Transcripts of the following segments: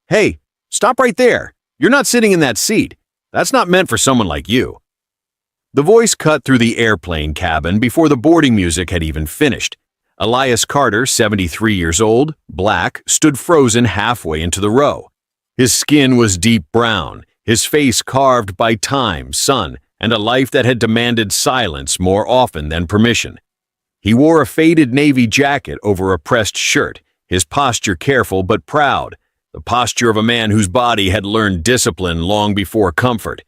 Hey, stop right there. You're not sitting in that seat. That's not meant for someone like you. The voice cut through the airplane cabin before the boarding music had even finished. Elias Carter, 73 years old, black, stood frozen halfway into the row. His skin was deep brown, his face carved by time, sun, and a life that had demanded silence more often than permission. He wore a faded navy jacket over a pressed shirt, his posture careful but proud, the posture of a man whose body had learned discipline long before comfort.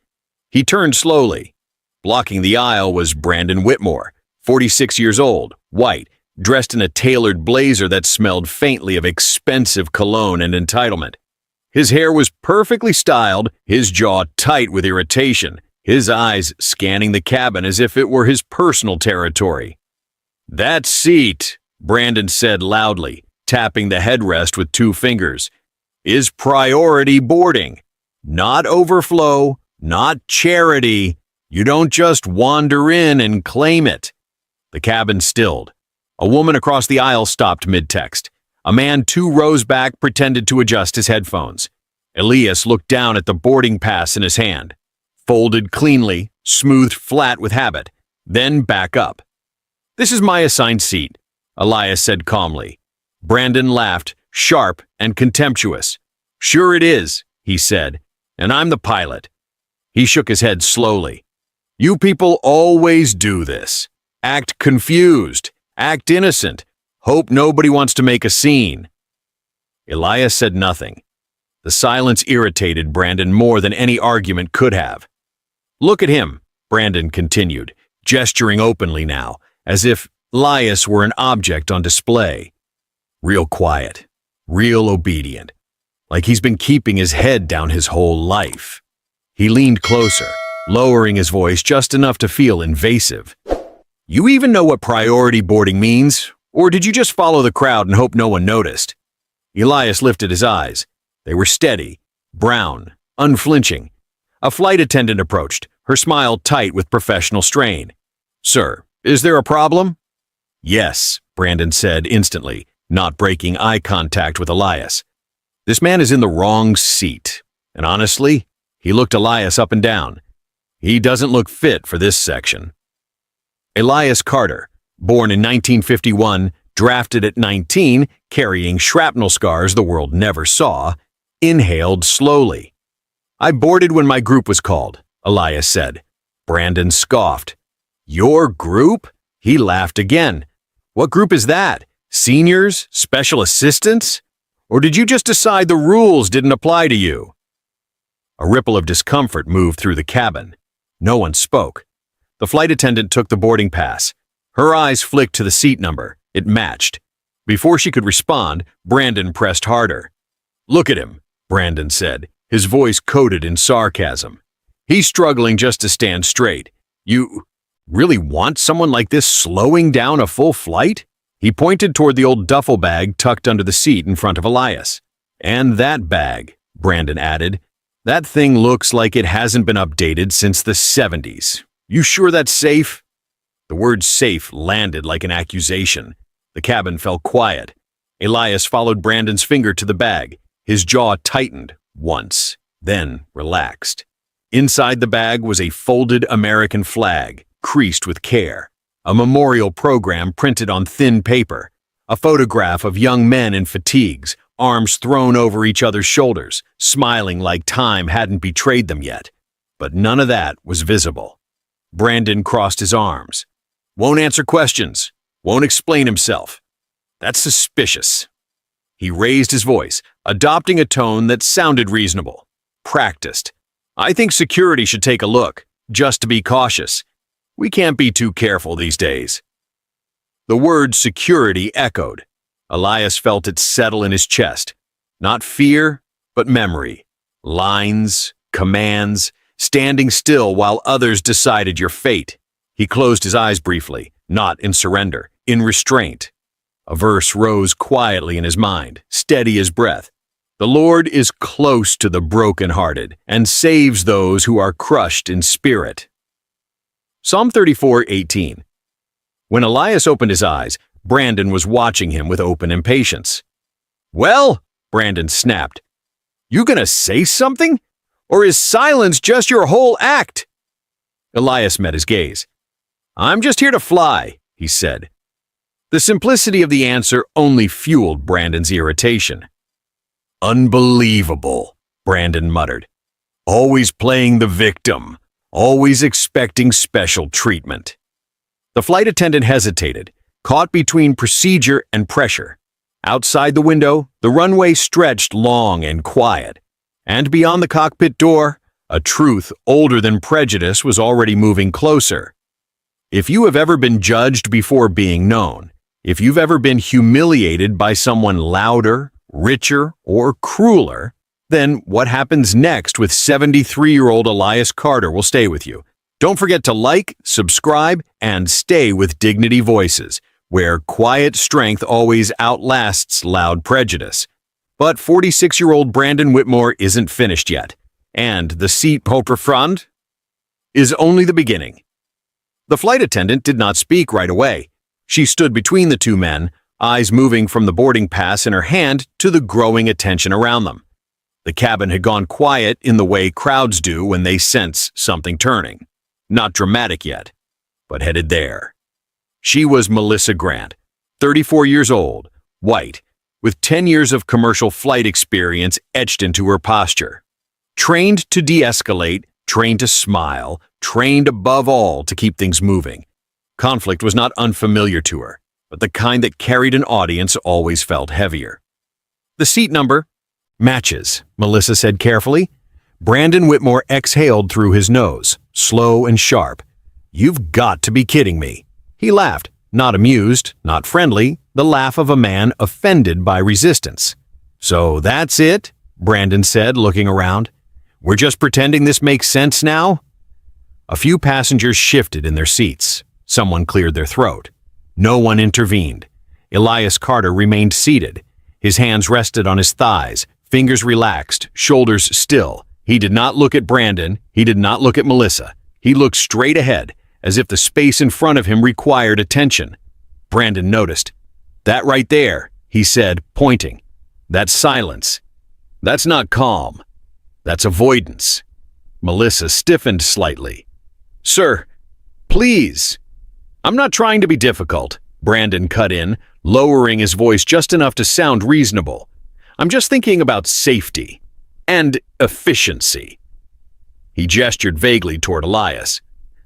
He turned slowly. Blocking the aisle was Brandon Whitmore, 46 years old, white, dressed in a tailored blazer that smelled faintly of expensive cologne and entitlement. His hair was perfectly styled, his jaw tight with irritation, his eyes scanning the cabin as if it were his personal territory. "That seat," Brandon said loudly, tapping the headrest with 2 fingers, "is priority boarding. Not overflow, not charity. You don't just wander in and claim it." The cabin stilled. A woman across the aisle stopped mid-text. A man 2 rows back pretended to adjust his headphones. Elias looked down at the boarding pass in his hand. Folded cleanly, smoothed flat with habit, then back up. "This is my assigned seat," Elias said calmly. Brandon laughed, sharp and contemptuous. "Sure it is," he said, "and I'm the pilot." He shook his head slowly. "You people always do this. Act confused, act innocent, hope nobody wants to make a scene." Elias said nothing. The silence irritated Brandon more than any argument could have. "Look at him," Brandon continued, gesturing openly now, as if Elias were an object on display. Real quiet, real obedient, like he's been keeping his head down his whole life. He leaned closer, lowering his voice just enough to feel invasive. "You even know what priority boarding means? Or did you just follow the crowd and hope no one noticed?" Elias lifted his eyes. They were steady, brown, unflinching. A flight attendant approached, her smile tight with professional strain. "Sir, is there a problem?" "Yes," Brandon said instantly, not breaking eye contact with Elias. "This man is in the wrong seat. And honestly, he looked Elias up and down. He doesn't look fit for this section." Elias Carter, born in 1951, drafted at 19, carrying shrapnel scars the world never saw, inhaled slowly. "I boarded when my group was called," Elias said. Brandon scoffed. "Your group?" He laughed again. "What group is that? Seniors? Special assistants? Or did you just decide the rules didn't apply to you?" A ripple of discomfort moved through the cabin. No one spoke. The flight attendant took the boarding pass. Her eyes flicked to the seat number. It matched. Before she could respond, Brandon pressed harder. "Look at him," Brandon said, his voice coated in sarcasm. "He's struggling just to stand straight. You really want someone like this slowing down a full flight?" He pointed toward the old duffel bag tucked under the seat in front of Elias. "And that bag," Brandon added. "That thing looks like it hasn't been updated since the 70s. You sure that's safe?" The word safe landed like an accusation. The cabin fell quiet. Elias followed Brandon's finger to the bag. His jaw tightened once, then relaxed. Inside the bag was a folded American flag, creased with care. A memorial program printed on thin paper. A photograph of young men in fatigues, arms thrown over each other's shoulders, smiling like time hadn't betrayed them yet. But none of that was visible. Brandon crossed his arms. "Won't answer questions. Won't explain himself. That's suspicious." He raised his voice, adopting a tone that sounded reasonable. Practiced. "I think security should take a look, just to be cautious. We can't be too careful these days." The word security echoed. Elias felt it settle in his chest. Not fear, but memory. Lines, commands, standing still while others decided your fate. He closed his eyes briefly, not in surrender, in restraint. A verse rose quietly in his mind, steady as breath. "The Lord is close to the brokenhearted and saves those who are crushed in spirit." Psalm 34:18. When Elias opened his eyes, Brandon was watching him with open impatience. "Well?" Brandon snapped. You gonna say something? Or is silence just your whole act? Elias met his gaze. I'm just here to fly, he said. The simplicity of the answer only fueled Brandon's irritation. Unbelievable, Brandon muttered. Always playing the victim, always expecting special treatment. The flight attendant hesitated, caught between procedure and pressure. Outside the window, the runway stretched long and quiet, and beyond the cockpit door, a truth older than prejudice was already moving closer. If you have ever been judged before being known, if you've ever been humiliated by someone louder, richer, or crueler, then what happens next with 73-year-old Elias Carter will stay with you. Don't forget to like, subscribe, and stay with Dignity Voices, where quiet strength always outlasts loud prejudice. But 46-year-old Brandon Whitmore isn't finished yet, and the seat Popper front is only the beginning. The flight attendant did not speak right away. She stood between the two men, eyes moving from the boarding pass in her hand to the growing attention around them. The cabin had gone quiet in the way crowds do when they sense something turning. Not dramatic yet, but headed there. She was Melissa Grant, 34 years old, white, with 10 years of commercial flight experience etched into her posture. Trained to de-escalate, trained to smile, trained above all to keep things moving. Conflict was not unfamiliar to her, but the kind that carried an audience always felt heavier. The seat number matches, Melissa said carefully. Brandon Whitmore exhaled through his nose, slow and sharp. You've got to be kidding me. He laughed, not amused, not friendly, the laugh of a man offended by resistance. So that's it, Brandon said, looking around. We're just pretending this makes sense now? A few passengers shifted in their seats. Someone cleared their throat. No one intervened. Elias Carter remained seated. His hands rested on his thighs, fingers relaxed, shoulders still. He did not look at Brandon. He did not look at Melissa. He looked straight ahead, as if the space in front of him required attention. Brandon noticed. That right there, he said, pointing. That's silence. That's not calm. That's avoidance. Melissa stiffened slightly. Sir, please. I'm not trying to be difficult, Brandon cut in, lowering his voice just enough to sound reasonable. I'm just thinking about safety and efficiency. He gestured vaguely toward Elias.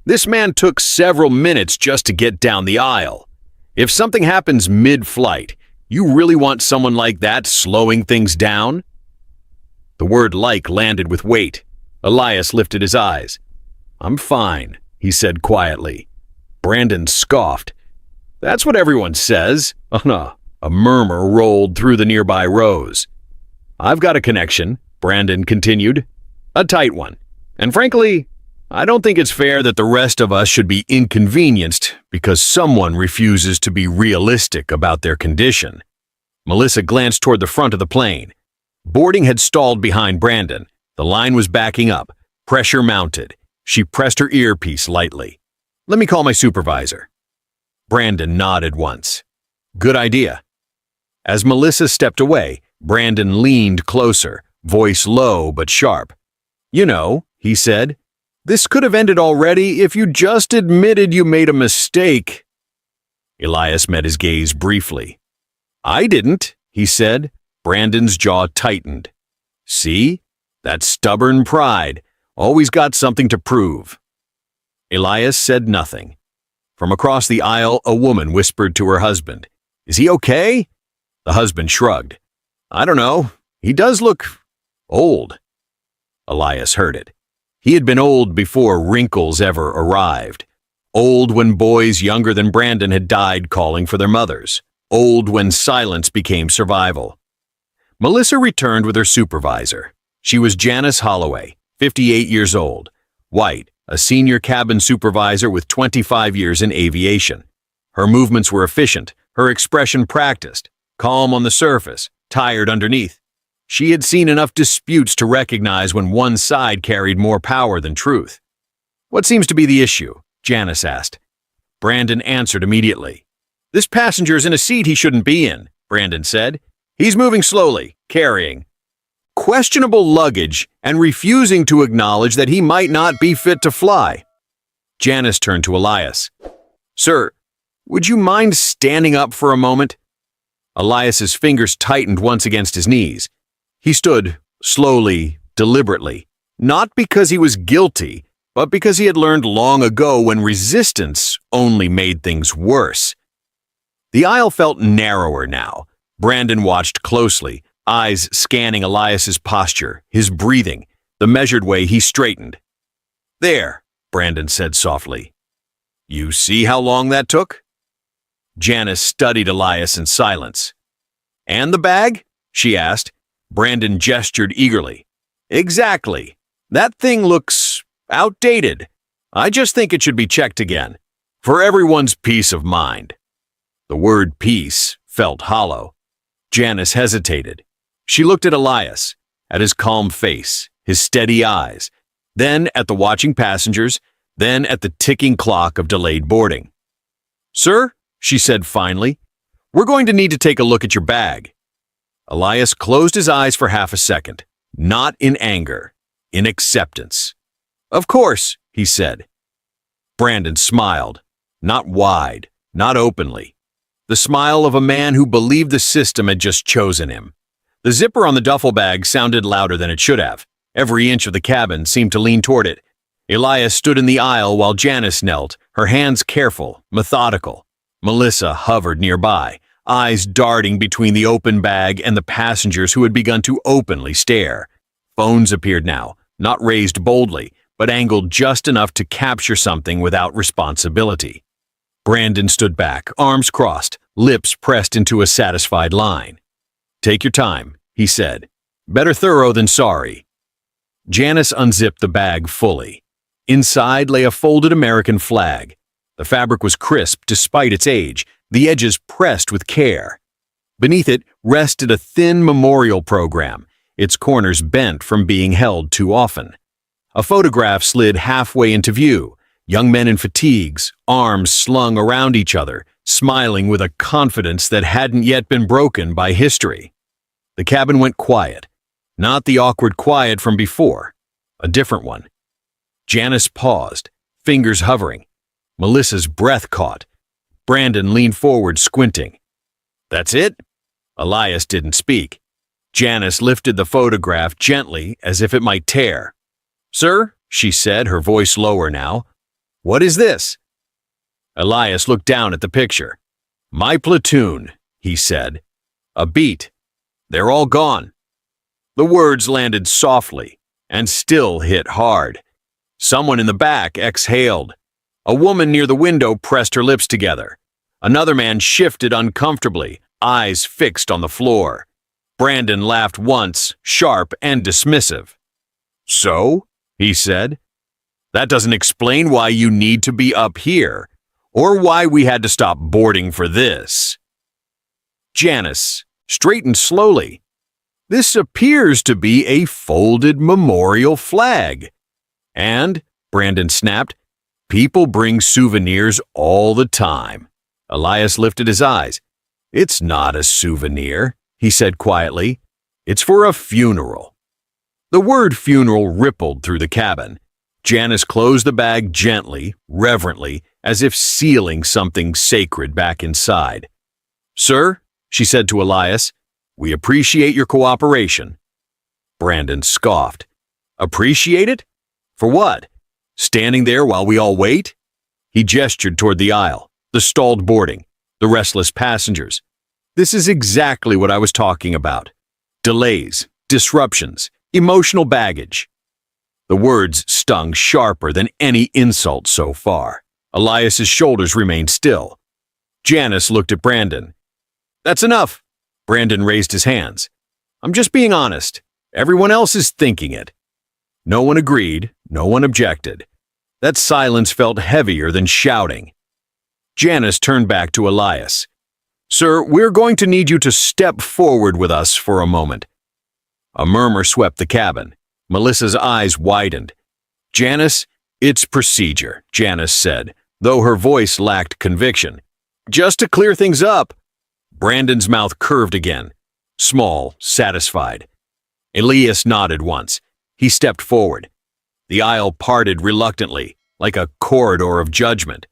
This man took several minutes just to get down the aisle. If something happens mid-flight, you really want someone like that slowing things down? The word like landed with weight. Elias lifted his eyes. I'm fine, he said quietly. Brandon scoffed. That's what everyone says. A murmur rolled through the nearby rows. I've got a connection, Brandon continued. A tight one. And frankly, I don't think it's fair that the rest of us should be inconvenienced because someone refuses to be realistic about their condition. Melissa glanced toward the front of the plane. Boarding had stalled behind Brandon. The line was backing up. Pressure mounted. She pressed her earpiece lightly. Let me call my supervisor. Brandon nodded once. Good idea. As Melissa stepped away, Brandon leaned closer, voice low but sharp. You know, he said, this could have ended already if you just admitted you made a mistake. Elias met his gaze briefly. I didn't, he said. Brandon's jaw tightened. See? That stubborn pride. Always got something to prove. Elias said nothing. From across the aisle, a woman whispered to her husband. Is he okay? The husband shrugged. I don't know. He does look old. Elias heard it. He had been old before wrinkles ever arrived. Old when boys younger than Brandon had died calling for their mothers. Old when silence became survival. Melissa returned with her supervisor. She was Janice Holloway, 58 years old, white, a senior cabin supervisor with 25 years in aviation. Her movements were efficient, her expression practiced, calm on the surface, tired underneath. She had seen enough disputes to recognize when one side carried more power than truth. What seems to be the issue? Janice asked. Brandon answered immediately. This passenger's in a seat he shouldn't be in, Brandon said. He's moving slowly, carrying. questionable luggage and refusing to acknowledge that he might not be fit to fly. Janice turned to Elias. "Sir, would you mind standing up for a moment?" Elias's fingers tightened once against his knees. He stood, slowly, deliberately, not because he was guilty, but because he had learned long ago when resistance only made things worse. The aisle felt narrower now. Brandon watched closely, eyes scanning Elias's posture, his breathing, the measured way he straightened. "There," Brandon said softly. "You see how long that took?" Janice studied Elias in silence. "And the bag?" she asked. Brandon gestured eagerly. "Exactly. That thing looks outdated. I just think it should be checked again, for everyone's peace of mind." The word peace felt hollow. Janice hesitated. She looked at Elias, at his calm face, his steady eyes, then at the watching passengers, then at the ticking clock of delayed boarding. "Sir," she said finally, "we're going to need to take a look at your bag." Elias closed his eyes for half a second, not in anger, in acceptance. "Of course," he said. Brandon smiled, not wide, not openly. The smile of a man who believed the system had just chosen him. The zipper on the duffel bag sounded louder than it should have. Every inch of the cabin seemed to lean toward it. Elias stood in the aisle while Janice knelt, her hands careful, methodical. Melissa hovered nearby, eyes darting between the open bag and the passengers who had begun to openly stare. Phones appeared now, not raised boldly, but angled just enough to capture something without responsibility. Brandon stood back, arms crossed, lips pressed into a satisfied line. "Take your time," he said. "Better thorough than sorry." Janice unzipped the bag fully. Inside lay a folded American flag. The fabric was crisp despite its age, the edges pressed with care. Beneath it rested a thin memorial program, its corners bent from being held too often. A photograph slid halfway into view, young men in fatigues, arms slung around each other, smiling with a confidence that hadn't yet been broken by history. The cabin went quiet, not the awkward quiet from before, a different one. Janice paused, fingers hovering. Melissa's breath caught. Brandon leaned forward, squinting. "That's it?" Elias didn't speak. Janice lifted the photograph gently, as if it might tear. "Sir," she said, her voice lower now, "what is this?" Elias looked down at the picture. "My platoon," he said. "A beat. They're all gone." The words landed softly and still hit hard. Someone in the back exhaled. A woman near the window pressed her lips together. Another man shifted uncomfortably, eyes fixed on the floor. Brandon laughed once, sharp and dismissive. "So?" he said. "That doesn't explain why you need to be up here, or why we had to stop boarding for this." Janice straightened slowly. "This appears to be a folded memorial flag." "And," Brandon snapped, "people bring souvenirs all the time." Elias lifted his eyes. "It's not a souvenir," he said quietly. "It's for a funeral." The word funeral rippled through the cabin. Janice closed the bag gently, reverently, as if sealing something sacred back inside. "Sir," she said to Elias, "we appreciate your cooperation." Brandon scoffed. "Appreciate it? For what? Standing there while we all wait?" He gestured toward the aisle, the stalled boarding, the restless passengers. "This is exactly what I was talking about. Delays, disruptions, emotional baggage." The words stung sharper than any insult so far. Elias's shoulders remained still. Janice looked at Brandon. "That's enough." Brandon raised his hands. "I'm just being honest. Everyone else is thinking it." No one agreed, no one objected. That silence felt heavier than shouting. Janice turned back to Elias. "Sir, we're going to need you to step forward with us for a moment." A murmur swept the cabin. Melissa's eyes widened. "Janice, it's procedure," Janice said, though her voice lacked conviction. "Just to clear things up." Brandon's mouth curved again, small, satisfied. Elias nodded once. He stepped forward. The aisle parted reluctantly, like a corridor of judgment.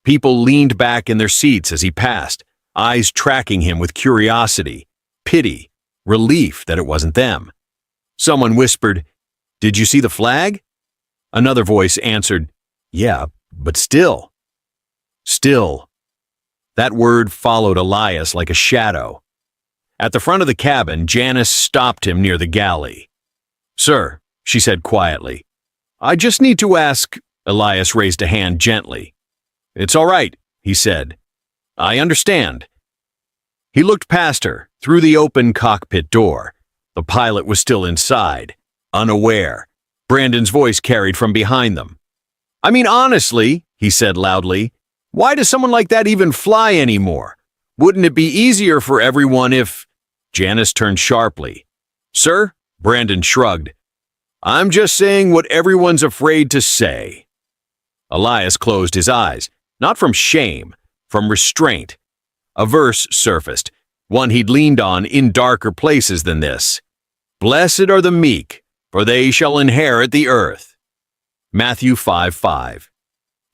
People leaned back in their seats as he passed, eyes tracking him with curiosity, pity, relief that it wasn't them. Someone whispered, "Did you see the flag?" Another voice answered, "Yeah, but still." Still. That word followed Elias like a shadow. At the front of the cabin, Janice stopped him near the galley. "Sir," she said quietly, "I just need to ask—" Elias raised a hand gently. "It's all right," he said. "I understand." He looked past her, through the open cockpit door. The pilot was still inside, unaware. Brandon's voice carried from behind them. "I mean, honestly," he said loudly, "why does someone like that even fly anymore? Wouldn't it be easier for everyone if—" Janice turned sharply. "Sir?" Brandon shrugged. "I'm just saying what everyone's afraid to say." Elias closed his eyes, not from shame, from restraint. A verse surfaced, one he'd leaned on in darker places than this. "Blessed are the meek, for they shall inherit the earth." Matthew 5:5.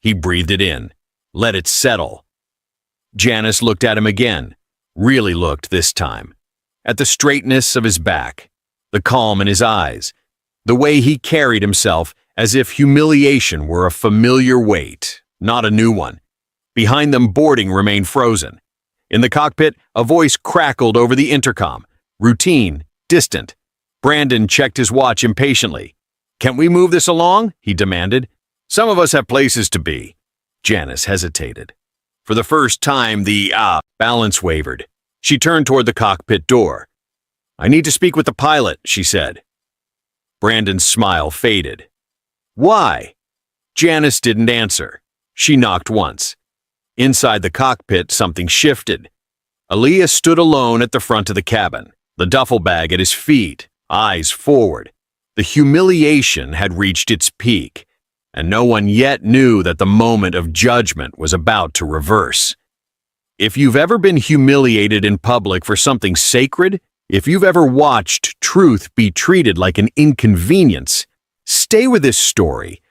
He breathed it in, let it settle. Janice looked at him again, really looked this time. At the straightness of his back, the calm in his eyes, the way he carried himself as if humiliation were a familiar weight, not a new one. Behind them, boarding remained frozen. In the cockpit, a voice crackled over the intercom, routine, distant. Brandon checked his watch impatiently. "Can't we move this along?" he demanded. "Some of us have places to be." Janice hesitated. For the first time, the balance wavered. She turned toward the cockpit door. "I need to speak with the pilot," she said. Brandon's smile faded. "Why?" Janice didn't answer. She knocked once. Inside the cockpit, something shifted. Elias stood alone at the front of the cabin, the duffel bag at his feet, eyes forward. The humiliation had reached its peak, and no one yet knew that the moment of judgment was about to reverse. If you've ever been humiliated in public for something sacred, if you've ever watched truth be treated like an inconvenience, stay with this story,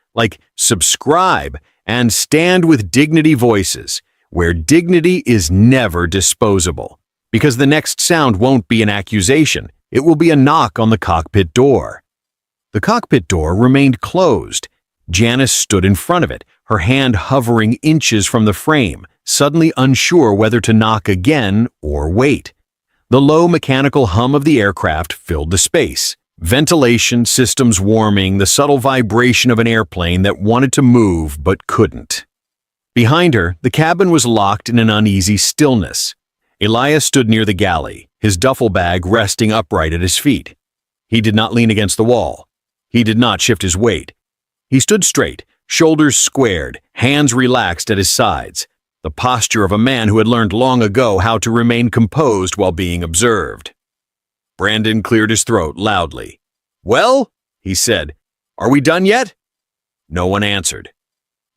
subscribe, and stand with Dignity Voices, where dignity is never disposable. Because the next sound won't be an accusation, it will be a knock on the cockpit door. The cockpit door remained closed. Janice stood in front of it, her hand hovering inches from the frame, suddenly unsure whether to knock again or wait. The low mechanical hum of the aircraft filled the space. Ventilation, systems warming, the subtle vibration of an airplane that wanted to move but couldn't. Behind her, the cabin was locked in an uneasy stillness. Elias stood near the galley, his duffel bag resting upright at his feet. He did not lean against the wall. He did not shift his weight. He stood straight, shoulders squared, hands relaxed at his sides, the posture of a man who had learned long ago how to remain composed while being observed. Brandon cleared his throat loudly. "Well?" he said. "Are we done yet?" No one answered.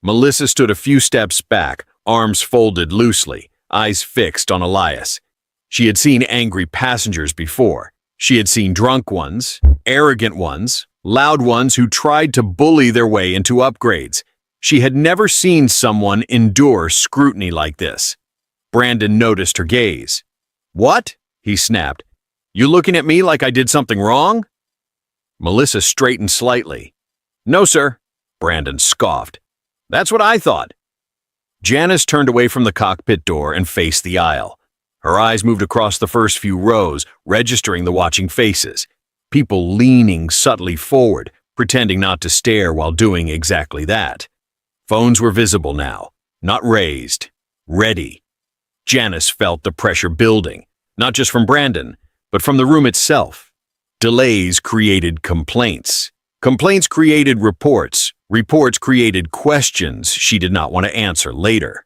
Melissa stood a few steps back, arms folded loosely, eyes fixed on Elias. She had seen angry passengers before. She had seen drunk ones, arrogant ones, loud ones who tried to bully their way into upgrades. She had never seen someone endure scrutiny like this. Brandon noticed her gaze. "What?" he snapped. "You looking at me like I did something wrong?" Melissa straightened slightly. "No, sir," Brandon scoffed. "That's what I thought." Janice turned away from the cockpit door and faced the aisle. Her eyes moved across the first few rows, registering the watching faces. People leaning subtly forward, pretending not to stare while doing exactly that. Phones were visible now, not raised, ready. Janice felt the pressure building, not just from Brandon, but from the room itself. Delays created complaints. Complaints created reports. Reports created questions she did not want to answer later.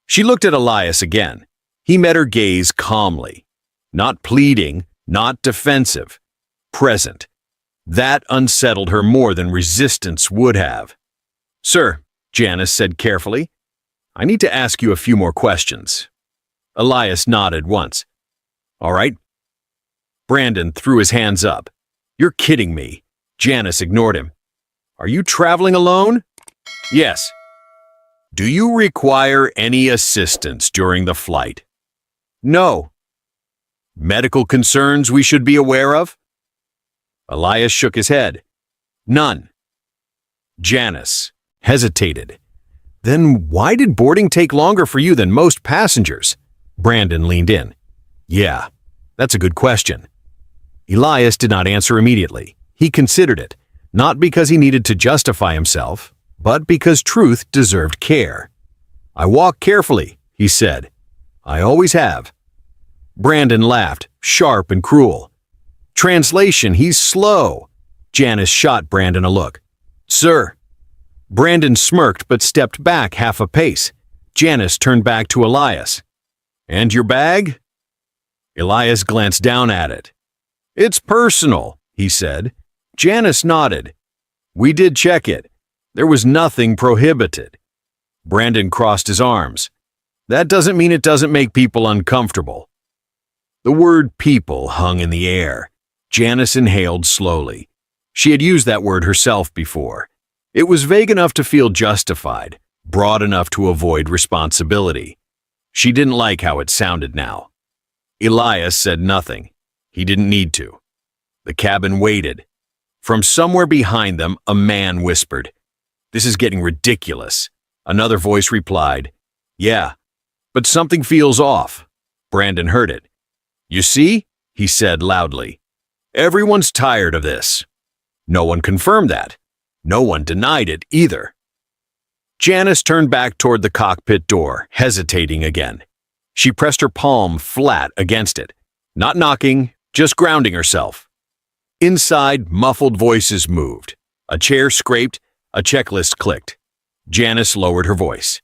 She looked at Elias again. He met her gaze calmly. Not pleading, not defensive. Present. That unsettled her more than resistance would have. "Sir," Janice said carefully, "I need to ask you a few more questions." Elias nodded once. "All right." Brandon threw his hands up. You're kidding me. Janice ignored him. Are you traveling alone? Yes. Do you require any assistance during the flight? No. Medical concerns we should be aware of? Elias shook his head. None. Janice hesitated. Then why did boarding take longer for you than most passengers? Brandon leaned in. Yeah, that's a good question. Elias did not answer immediately. He considered it, not because he needed to justify himself, but because truth deserved care. I walk carefully, he said. I always have. Brandon laughed, sharp and cruel. Translation, he's slow. Janice shot Brandon a look. Sir. Brandon smirked but stepped back half a pace. Janice turned back to Elias. And your bag? Elias glanced down at it. It's personal, he said. Janice nodded. We did check it. There was nothing prohibited. Brandon crossed his arms. That doesn't mean it doesn't make people uncomfortable. The word people hung in the air. Janice inhaled slowly. She had used that word herself before. It was vague enough to feel justified, broad enough to avoid responsibility. She didn't like how it sounded now. Elias said nothing. He didn't need to. The cabin waited. From somewhere behind them, a man whispered, This is getting ridiculous. Another voice replied, Yeah, but something feels off. Brandon heard it. You see, he said loudly. Everyone's tired of this. No one confirmed that. No one denied it either. Janice turned back toward the cockpit door, hesitating again. She pressed her palm flat against it, not knocking, just grounding herself. Inside, muffled voices moved. A chair scraped, a checklist clicked. Janice lowered her voice.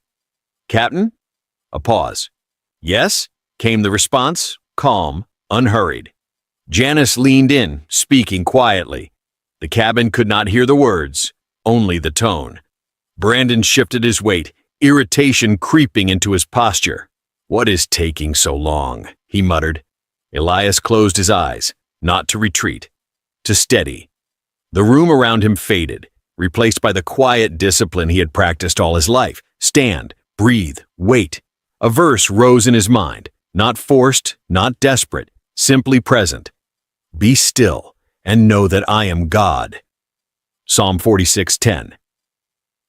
Captain? A pause. Yes? Came the response, calm, unhurried. Janice leaned in, speaking quietly. The cabin could not hear the words, only the tone. Brandon shifted his weight, irritation creeping into his posture. What is taking so long? He muttered. Elias closed his eyes, not to retreat, to steady. The room around him faded, replaced by the quiet discipline he had practiced all his life. Stand, breathe, wait. A verse rose in his mind, not forced, not desperate, simply present. Be still and know that I am God. Psalm 46:10.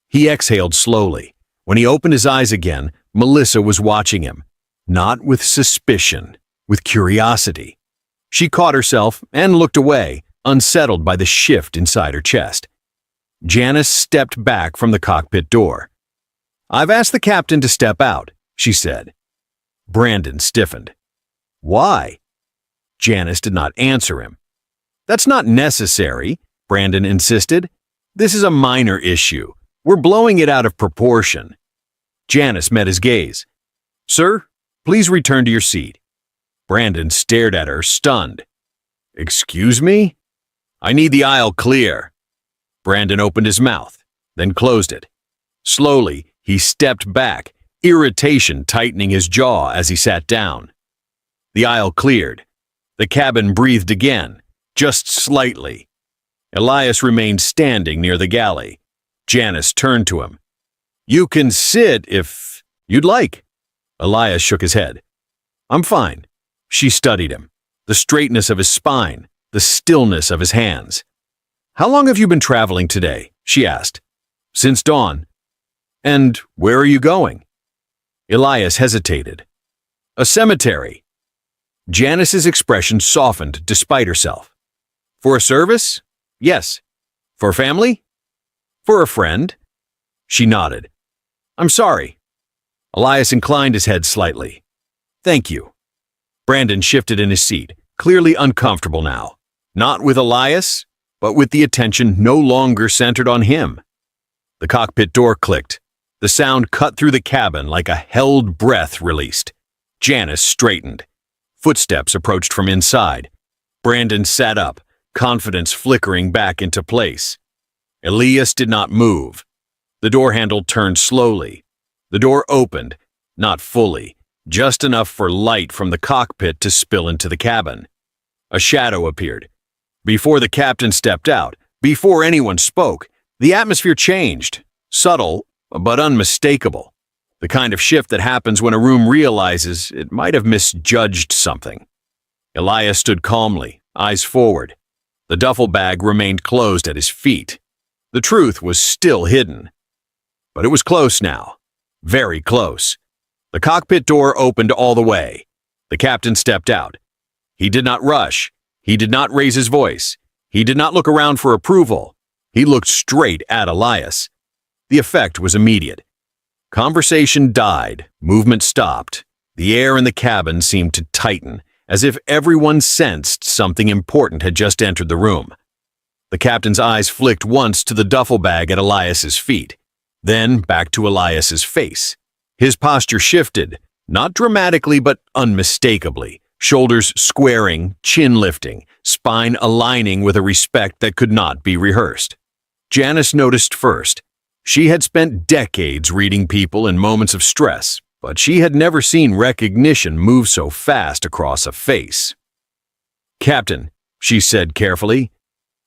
He exhaled slowly. When he opened his eyes again, Melissa was watching him, not with suspicion, with curiosity. She caught herself and looked away, unsettled by the shift inside her chest. Janice stepped back from the cockpit door. I've asked the captain to step out, she said. Brandon stiffened. Why? Janice did not answer him. That's not necessary, Brandon insisted. This is a minor issue. We're blowing it out of proportion. Janice met his gaze. Sir, please return to your seat. Brandon stared at her, stunned. Excuse me? I need the aisle clear. Brandon opened his mouth, then closed it. Slowly, he stepped back, irritation tightening his jaw as he sat down. The aisle cleared. The cabin breathed again, just slightly. Elias remained standing near the galley. Janice turned to him. You can sit if you'd like. Elias shook his head. I'm fine. She studied him, the straightness of his spine, the stillness of his hands. How long have you been traveling today? She asked. Since dawn. And where are you going? Elias hesitated. A cemetery. Janice's expression softened despite herself. For a service? Yes. For family? For a friend? She nodded. I'm sorry. Elias inclined his head slightly. Thank you. Brandon shifted in his seat, clearly uncomfortable now. Not with Elias, but with the attention no longer centered on him. The cockpit door clicked. The sound cut through the cabin like a held breath released. Janice straightened. Footsteps approached from inside. Brandon sat up, confidence flickering back into place. Elias did not move. The door handle turned slowly. The door opened, not fully, just enough for light from the cockpit to spill into the cabin. A shadow appeared. Before the captain stepped out, before anyone spoke, the atmosphere changed. Subtle, but unmistakable. The kind of shift that happens when a room realizes it might have misjudged something. Elias stood calmly, eyes forward. The duffel bag remained closed at his feet. The truth was still hidden. But it was close now. Very close. The cockpit door opened all the way. The captain stepped out. He did not rush. He did not raise his voice. He did not look around for approval. He looked straight at Elias. The effect was immediate. Conversation died. Movement stopped. The air in the cabin seemed to tighten, as if everyone sensed something important had just entered the room. The captain's eyes flicked once to the duffel bag at Elias's feet, then back to Elias's face. His posture shifted, not dramatically but unmistakably, shoulders squaring, chin lifting, spine aligning with a respect that could not be rehearsed. Janice noticed first. She had spent decades reading people in moments of stress, but she had never seen recognition move so fast across a face. "Captain," she said carefully.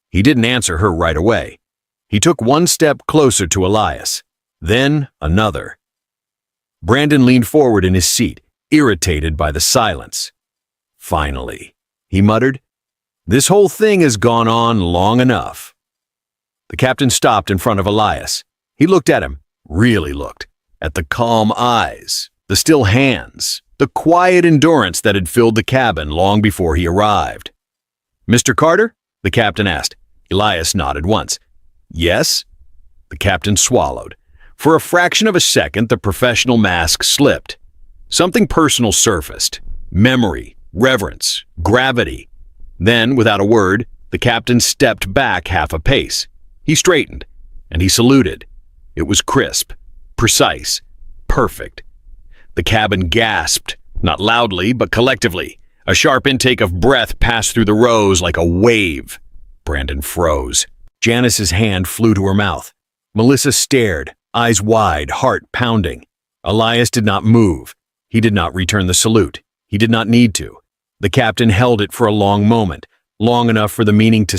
He didn't answer her right away. He took one step closer to Elias, then another. Brandon leaned forward in his seat, irritated by the silence. "Finally," he muttered. "This whole thing has gone on long enough." The captain stopped in front of Elias. He looked at him, really looked, at the calm eyes, the still hands, the quiet endurance that had filled the cabin long before he arrived. "Mr. Carter?" the captain asked. Elias nodded once. "Yes?" The captain swallowed. For a fraction of a second, the professional mask slipped. Something personal surfaced. Memory, reverence, gravity. Then, without a word, the captain stepped back half a pace. He straightened, and he saluted. It was crisp, precise, perfect. The cabin gasped, not loudly, but collectively. A sharp intake of breath passed through the rows like a wave. Brandon froze. Janice's hand flew to her mouth. Melissa stared, eyes wide, heart pounding. Elias did not move. He did not return the salute. He did not need to. The captain held it for a long moment, long enough for the meaning to